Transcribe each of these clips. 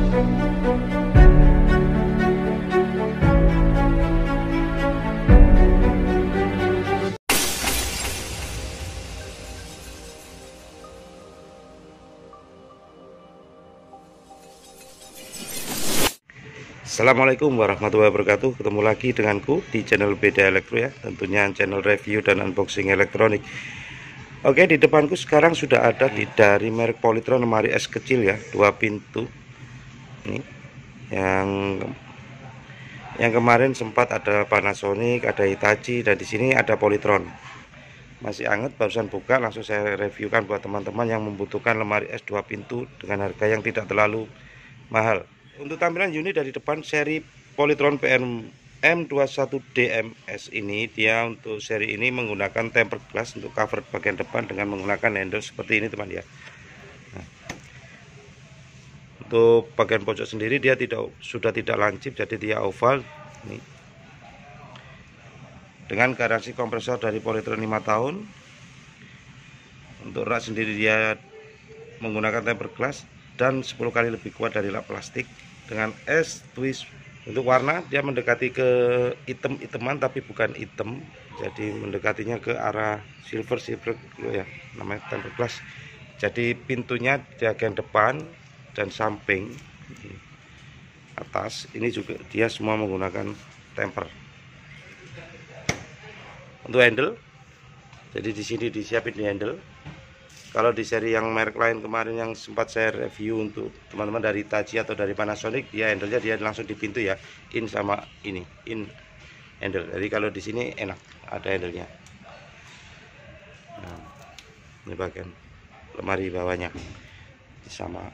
Assalamualaikum warahmatullahi wabarakatuh. Ketemu lagi denganku di channel Beda Elektro ya. Tentunya channel review dan unboxing elektronik. Oke, di depanku sekarang sudah ada dari merek Polytron lemari es kecil ya, 2 pintu. Ini yang kemarin sempat ada Panasonic, ada Hitachi, dan di sini ada Polytron. Masih anget, barusan buka, langsung saya reviewkan buat teman-teman yang membutuhkan lemari es 2 pintu dengan harga yang tidak terlalu mahal. Untuk tampilan unit dari depan seri Polytron PM M21DMS ini, dia untuk seri ini menggunakan tempered glass untuk cover bagian depan dengan menggunakan handle seperti ini teman ya. Nah, untuk bagian pojok sendiri dia sudah tidak lancip, jadi dia oval ini. Dengan garansi kompresor dari Polytron 5 tahun. Untuk rak sendiri dia menggunakan tempered glass dan 10 kali lebih kuat dari lap plastik dengan es twist. Untuk warna dia mendekati ke hitam-hitaman tapi bukan hitam, jadi mendekatinya ke arah silver ya, namanya tempered glass. Jadi pintunya di bagian depan dan samping atas ini juga dia semua menggunakan temper. Untuk handle, jadi di sini disiapin di handle. Kalau di seri yang merek lain kemarin yang sempat saya review untuk teman-teman dari Hitachi atau dari Panasonic, dia handle-nya dia langsung di pintu ya, in sama ini, in handle. Jadi kalau di sini enak ada handle-nya. Nah, ini bagian lemari bawahnya sama.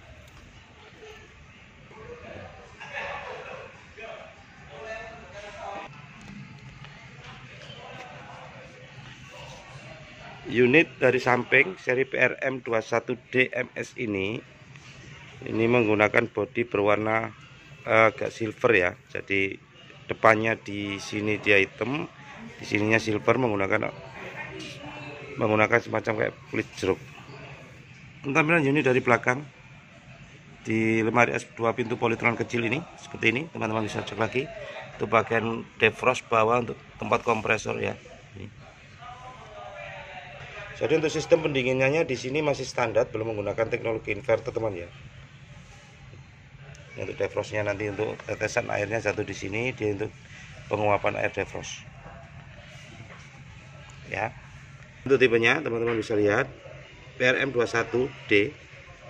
Unit dari samping seri PRM21DMS ini menggunakan bodi berwarna agak silver ya. Jadi depannya di sini dia hitam, di sininya silver, menggunakan semacam kayak kulit jeruk. Tampilan unit dari belakang di lemari es 2 pintu Polytron kecil ini seperti ini, teman-teman bisa cek lagi. Itu bagian defrost bawah untuk tempat kompresor ya. Ini. Jadi untuk sistem pendinginannya di sini masih standar, belum menggunakan teknologi inverter teman ya. Untuk defrostnya nanti untuk tetesan airnya jatuh di sini, dia untuk penguapan air defrost. Ya. Untuk tipenya teman-teman bisa lihat PRM21D.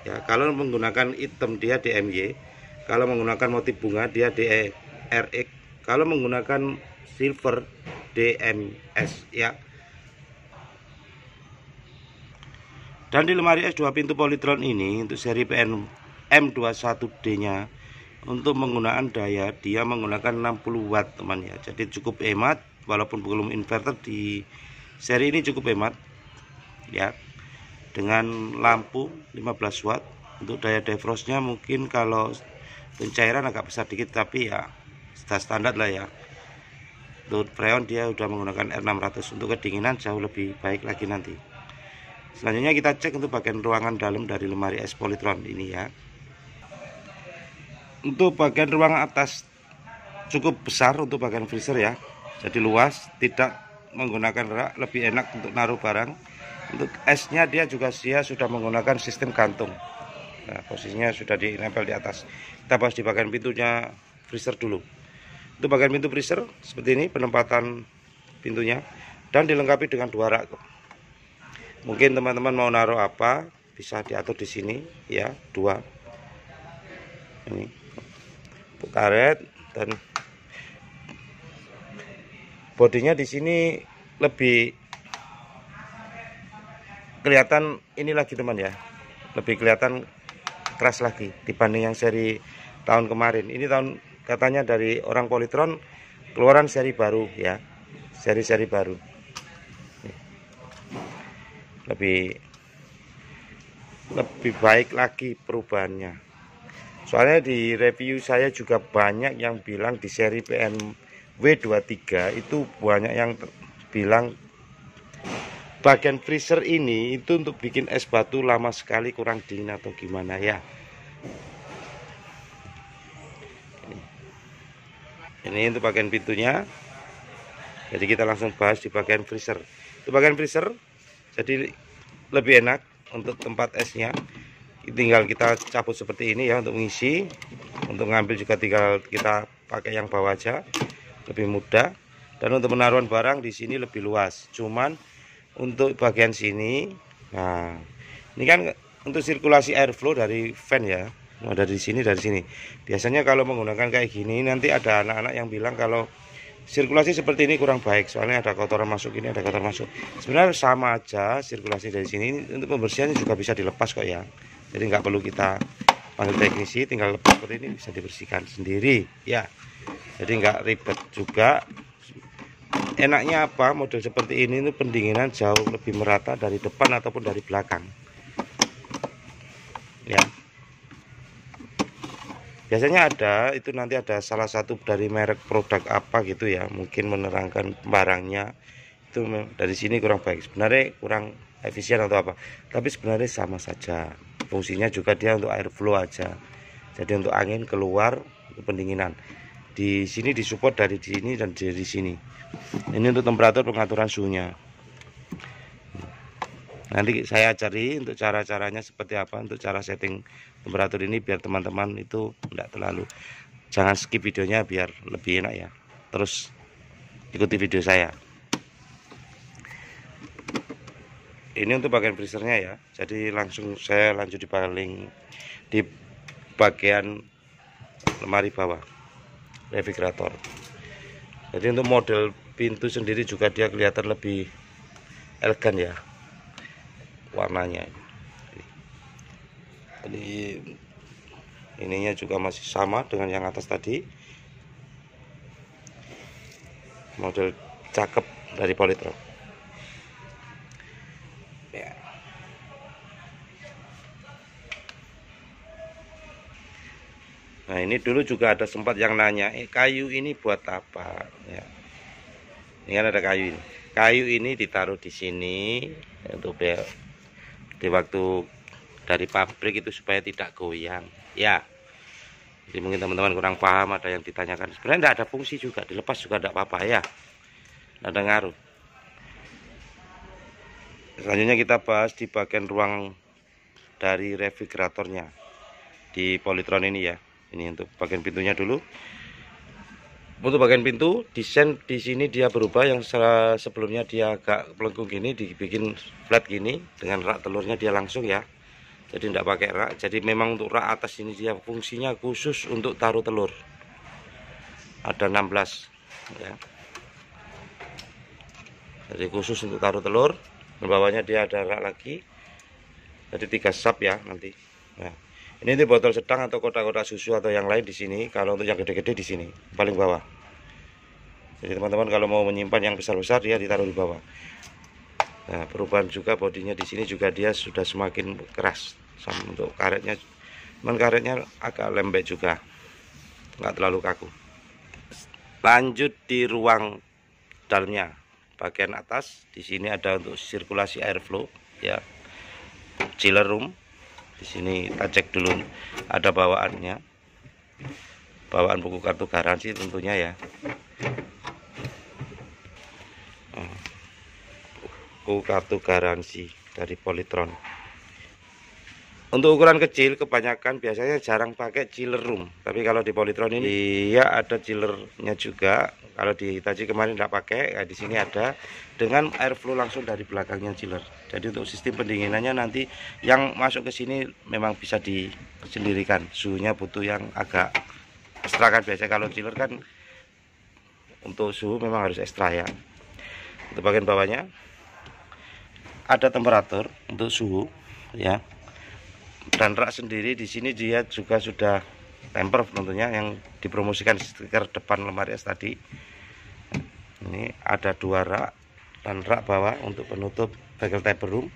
Ya, kalau menggunakan hitam dia DMY, kalau menggunakan motif bunga dia DRX, kalau menggunakan silver DMS ya. Dan di lemari es 2 pintu Polytron ini untuk seri M21D nya untuk menggunakan daya dia menggunakan 60 watt teman ya. Jadi cukup hemat, walaupun belum inverter di seri ini cukup hemat ya. Dengan lampu 15 watt. Untuk daya defrostnya mungkin kalau pencairan agak besar dikit, tapi ya sudah standar lah ya. Untuk freon dia udah menggunakan R600. Untuk kedinginan jauh lebih baik lagi nanti. Selanjutnya kita cek untuk bagian ruangan dalam dari lemari es Polytron ini ya. Untuk bagian ruangan atas cukup besar untuk bagian freezer ya. Jadi luas, tidak menggunakan rak, lebih enak untuk naruh barang. Untuk esnya dia sudah menggunakan sistem gantung. Nah, posisinya sudah dinempel di atas. Kita bahas di bagian pintunya freezer dulu. Untuk bagian pintu freezer seperti ini penempatan pintunya dan dilengkapi dengan 2 rak. Mungkin teman-teman mau naruh apa bisa diatur di sini ya, 2 ini untuk karet, dan bodinya di sini lebih kelihatan ini lagi teman ya, lebih kelihatan keras lagi dibanding yang seri tahun kemarin. Ini tahun katanya dari orang Polytron keluaran seri baru ya, seri baru. Lebih baik lagi perubahannya. Soalnya di review saya juga banyak yang bilang di seri PNW23 itu banyak yang bilang bagian freezer ini itu untuk bikin es batu lama sekali, kurang dingin atau gimana ya. Ini untuk bagian pintunya. Jadi kita langsung bahas di bagian freezer. Untuk bagian freezer jadi lebih enak untuk tempat esnya. Tinggal kita cabut seperti ini ya untuk mengisi. Untuk ngambil juga tinggal kita pakai yang bawah aja, lebih mudah. Dan untuk penaruhan barang di sini lebih luas. Cuman untuk bagian sini, nah ini kan untuk sirkulasi airflow dari fan ya. Nah, dari sini. Biasanya kalau menggunakan kayak gini nanti ada anak-anak yang bilang kalau sirkulasi seperti ini kurang baik, soalnya ada kotoran masuk ini, ada kotoran masuk. Sebenarnya sama aja sirkulasi dari sini. Untuk pembersihannya juga bisa dilepas kok ya. Jadi nggak perlu kita panggil teknisi, tinggal lepas seperti ini bisa dibersihkan sendiri ya. Jadi nggak ribet juga. Enaknya apa, model seperti ini pendinginan jauh lebih merata dari depan ataupun dari belakang ya. Biasanya ada itu, nanti ada salah satu dari merek produk apa gitu ya, mungkin menerangkan barangnya itu dari sini kurang baik, sebenarnya kurang efisien atau apa, tapi sebenarnya sama saja. Fungsinya juga dia untuk airflow aja, jadi untuk angin keluar, untuk pendinginan. Di sini disupport dari sini dan dari sini. Ini untuk temperatur pengaturan suhunya. Nanti saya ajari untuk cara-caranya seperti apa, untuk cara setting temperatur ini biar teman-teman itu tidak terlalu. Jangan skip videonya biar lebih enak ya. Terus ikuti video saya. Ini untuk bagian freezernya ya. Jadi langsung saya lanjut di bagian lemari bawah refrigerator. Jadi untuk model pintu sendiri juga dia kelihatan lebih elegan ya warnanya. Jadi ininya juga masih sama dengan yang atas tadi, model cakep dari Polytron ya. Nah ini dulu juga ada sempat yang nanya, kayu ini buat apa ya. Ini kan ada kayu ini ditaruh di sini untuk di waktu dari pabrik itu supaya tidak goyang ya. Jadi mungkin teman-teman kurang paham, ada yang ditanyakan. Sebenarnya tidak ada fungsi juga, dilepas juga tidak apa-apa ya, tidak ada ngaruh. Selanjutnya kita bahas di bagian ruang dari refrigeratornya di Polytron ini ya. Ini untuk bagian pintunya dulu. Untuk bagian pintu desain di sini dia berubah, yang sebelumnya dia agak melengkung gini dibikin flat gini dengan rak telurnya dia langsung ya. Jadi tidak pakai rak. Jadi memang untuk rak atas ini dia fungsinya khusus untuk taruh telur. Ada 16 ya. Jadi khusus untuk taruh telur. Di bawahnya dia ada rak lagi. Jadi 3 sub ya nanti. Nah, ini di botol sedang atau kotak-kotak susu atau yang lain di sini. Kalau untuk yang gede-gede di sini paling bawah. Jadi teman-teman kalau mau menyimpan yang besar-besar dia ditaruh di bawah. Nah, perubahan juga bodinya di sini juga dia sudah semakin keras. Sama untuk karetnya, cuman karetnya agak lembek juga, nggak terlalu kaku. Lanjut di ruang dalamnya, bagian atas di sini ada untuk sirkulasi airflow ya, chiller room. Di sini kita cek dulu ada bawaannya, bawaan buku kartu garansi tentunya ya. Buku kartu garansi dari Polytron. Untuk ukuran kecil kebanyakan biasanya jarang pakai chiller room, tapi kalau di Polytron ini ya ada chillernya juga. Kalau di Hitachi kemarin tidak pakai, di sini ada dengan airflow langsung dari belakangnya chiller. Jadi untuk sistem pendinginannya nanti yang masuk ke sini memang bisa disendirikan. Suhunya butuh yang agak ekstra kan, biasanya kalau chiller kan untuk suhu memang harus ekstra ya. Untuk bagian bawahnya ada temperatur untuk suhu ya. Dan rak sendiri di sini dia juga sudah temper tentunya, yang dipromosikan stiker depan lemari es tadi. Ini ada 2 rak dan rak bawah untuk penutup bagel table room.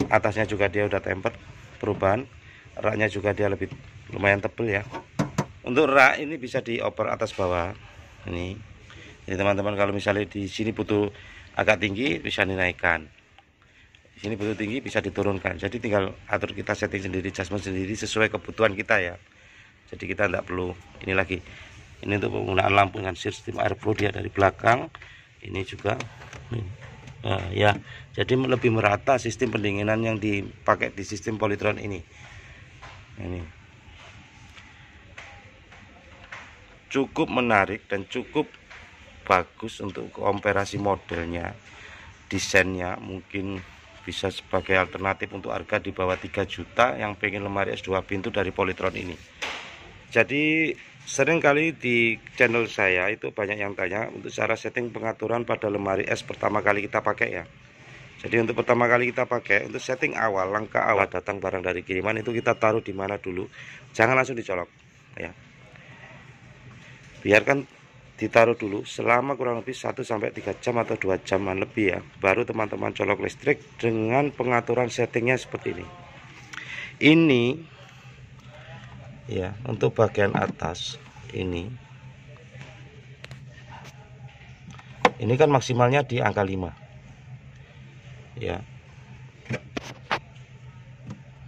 Atasnya juga dia udah temper, perubahan raknya juga dia lebih lumayan tebel ya. Untuk rak ini bisa dioper atas bawah ini. Jadi teman-teman kalau misalnya di sini butuh agak tinggi bisa dinaikkan, di sini butuh tinggi bisa diturunkan. Jadi tinggal atur, kita setting sendiri, adjustment sendiri sesuai kebutuhan kita ya. Jadi kita tidak perlu ini lagi. Ini untuk penggunaan lampu dengan sistem airflow dia dari belakang. Ini juga ya, jadi lebih merata sistem pendinginan yang dipakai di sistem Polytron ini. Ini cukup menarik dan cukup bagus untuk komparasi modelnya, desainnya. Mungkin bisa sebagai alternatif untuk harga di bawah 3 juta yang pengen lemari es 2 pintu dari Polytron ini. Jadi seringkali di channel saya itu banyak yang tanya untuk cara setting pengaturan pada lemari es pertama kali kita pakai ya. Jadi untuk pertama kali kita pakai, untuk setting awal, langkah awal datang barang dari kiriman itu kita taruh di mana dulu. Jangan langsung dicolok ya. Biarkan ditaruh dulu selama kurang lebih 1-3 jam atau 2 jaman lebih ya. Baru teman-teman colok listrik dengan pengaturan settingnya seperti ini. Ini ya, untuk bagian atas ini kan maksimalnya di angka 5 ya.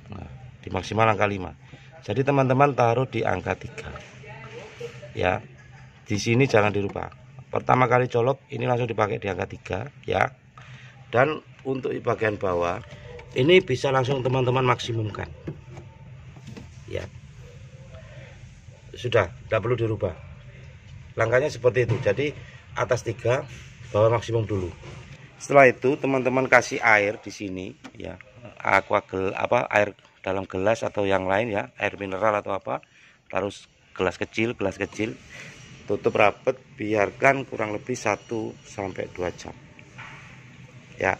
Nah, di maksimal angka 5. Jadi teman-teman taruh di angka 3 ya. Di sini jangan dirubah. Pertama kali colok ini langsung dipakai di angka 3 ya. Dan untuk di bagian bawah ini bisa langsung teman-teman maksimumkan ya. Sudah, tidak perlu dirubah. Langkahnya seperti itu. Jadi atas 3, bawah maksimum dulu. Setelah itu teman-teman kasih air di sini ya. Air dalam gelas atau yang lain ya, air mineral atau apa. Taruh gelas kecil. Tutup rapat, biarkan kurang lebih 1-2 jam ya.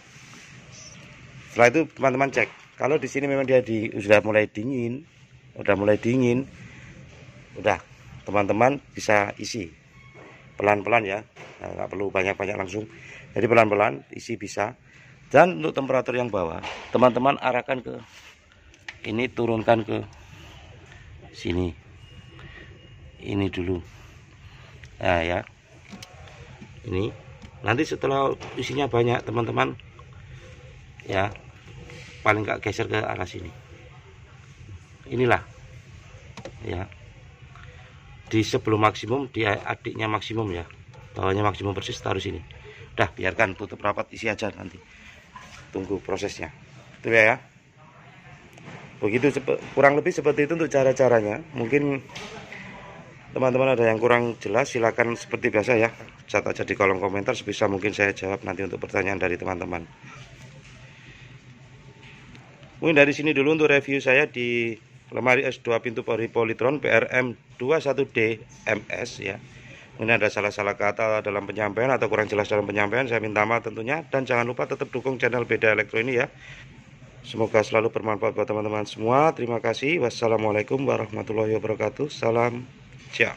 Setelah itu teman-teman cek kalau di sini memang dia sudah mulai dingin, udah teman-teman bisa isi pelan-pelan ya. Nah, nggak perlu banyak-banyak langsung, jadi pelan-pelan isi bisa. Dan untuk temperatur yang bawah teman-teman arahkan ke ini, turunkan ke sini, ini dulu. Nah ya, ini nanti setelah isinya banyak teman-teman ya, paling nggak geser ke arah sini. Inilah ya, di sebelum maksimum, di adiknya maksimum ya, bawahnya maksimum persis, taruh sini. Udah, biarkan tutup rapat, isi aja, nanti tunggu prosesnya itu ya. Begitu, kurang lebih seperti itu untuk cara-caranya. Mungkin teman-teman ada yang kurang jelas, silakan seperti biasa ya, chat aja di kolom komentar, sebisa mungkin saya jawab nanti untuk pertanyaan dari teman-teman. Mungkin dari sini dulu untuk review saya di lemari es 2 pintu Polytron PRM21D MS ya. Mungkin ada salah-salah kata dalam penyampaian atau kurang jelas dalam penyampaian, saya minta maaf tentunya. Dan jangan lupa tetap dukung channel Beda Elektro ini ya. Semoga selalu bermanfaat buat teman-teman semua. Terima kasih. Wassalamualaikum warahmatullahi wabarakatuh. Salam ciao.